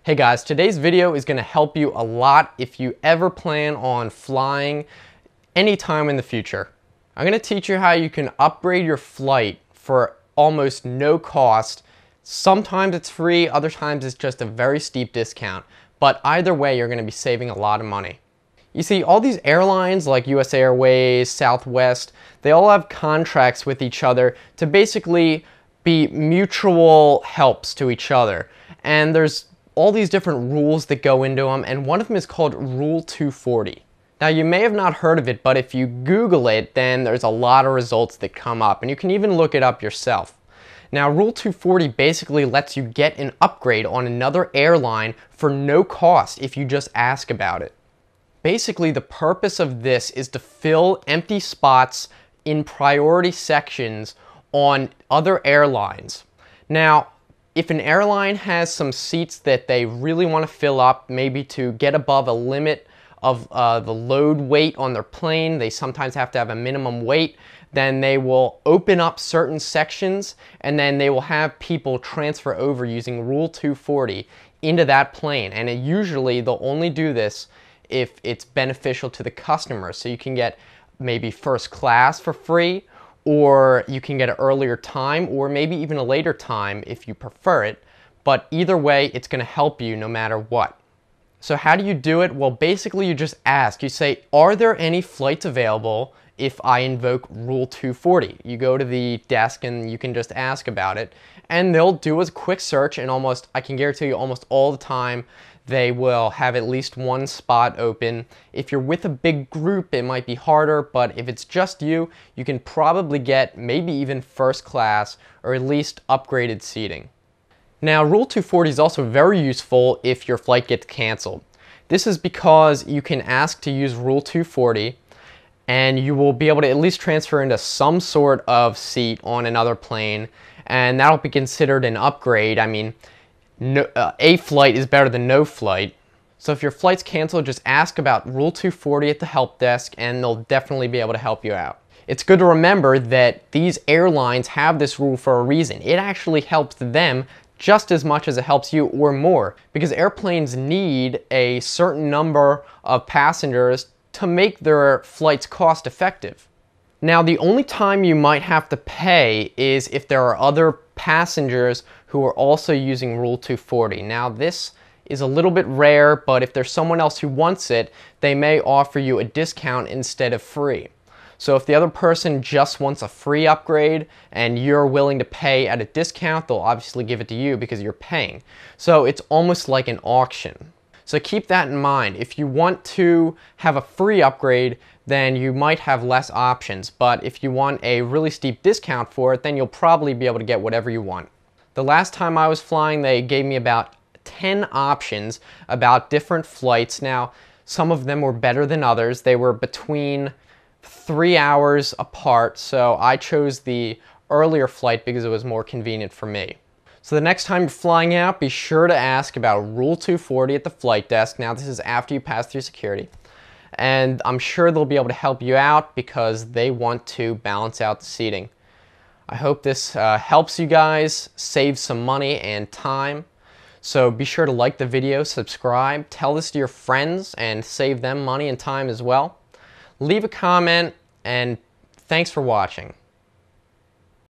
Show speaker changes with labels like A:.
A: Hey guys, today's video is going to help you a lot if you ever plan on flying anytime in the future. I'm going to teach you how you can upgrade your flight for almost no cost. Sometimes it's free, other times it's just a very steep discount, but either way you're going to be saving a lot of money. You see, all these airlines like US Airways, Southwest, they all have contracts with each other to basically be mutual helps to each other. And there's all these different rules that go into them, and one of them is called Rule 240. Now, you may have not heard of it, but if you Google it, then there's a lot of results that come up, and you can even look it up yourself. Now, Rule 240 basically lets you get an upgrade on another airline for no cost if you just ask about it. Basically, the purpose of this is to fill empty spots in priority sections on other airlines. Now, if an airline has some seats that they really want to fill up, maybe to get above a limit of the load weight on their plane, they sometimes have to have a minimum weight, then they will open up certain sections and then they will have people transfer over using Rule 240 into that plane. And usually they'll only do this if it's beneficial to the customer. So you can get maybe first class for free, or you can get an earlier time, or maybe even a later time if you prefer it. But either way, it's going to help you no matter what. So how do you do it? Well, basically you just ask. You say, are there any flights available if I invoke Rule 240? You go to the desk and you can just ask about it, and they'll do a quick search, and I can guarantee you almost all the time they will have at least one spot open. If you're with a big group, it might be harder, but if it's just you, you can probably get maybe even first class or at least upgraded seating. Now, Rule 240 is also very useful if your flight gets canceled. This is because you can ask to use Rule 240 and you will be able to at least transfer into some sort of seat on another plane, and that'll be considered an upgrade. I mean, a flight is better than no flight. So if your flight's canceled, just ask about Rule 240 at the help desk and they'll definitely be able to help you out. It's good to remember that these airlines have this rule for a reason. It actually helps them just as much as it helps you, or more, because airplanes need a certain number of passengers to make their flights cost effective. Now, the only time you might have to pay is if there are other passengers who are also using Rule 240. Now, this is a little bit rare, but if there's someone else who wants it, they may offer you a discount instead of free. So if the other person just wants a free upgrade and you're willing to pay at a discount, they'll obviously give it to you because you're paying. So it's almost like an auction. So keep that in mind. If you want to have a free upgrade, then you might have less options. But if you want a really steep discount for it, then you'll probably be able to get whatever you want. The last time I was flying, they gave me about 10 options about different flights. Now, some of them were better than others. They were between 3 hours apart, so I chose the earlier flight because it was more convenient for me. So the next time you're flying out, be sure to ask about Rule 240 at the flight desk. Now, this is after you pass through security. And I'm sure they'll be able to help you out because they want to balance out the seating. I hope this helps you guys save some money and time. So be sure to like the video, subscribe, tell this to your friends, and save them money and time as well. Leave a comment, and thanks for watching.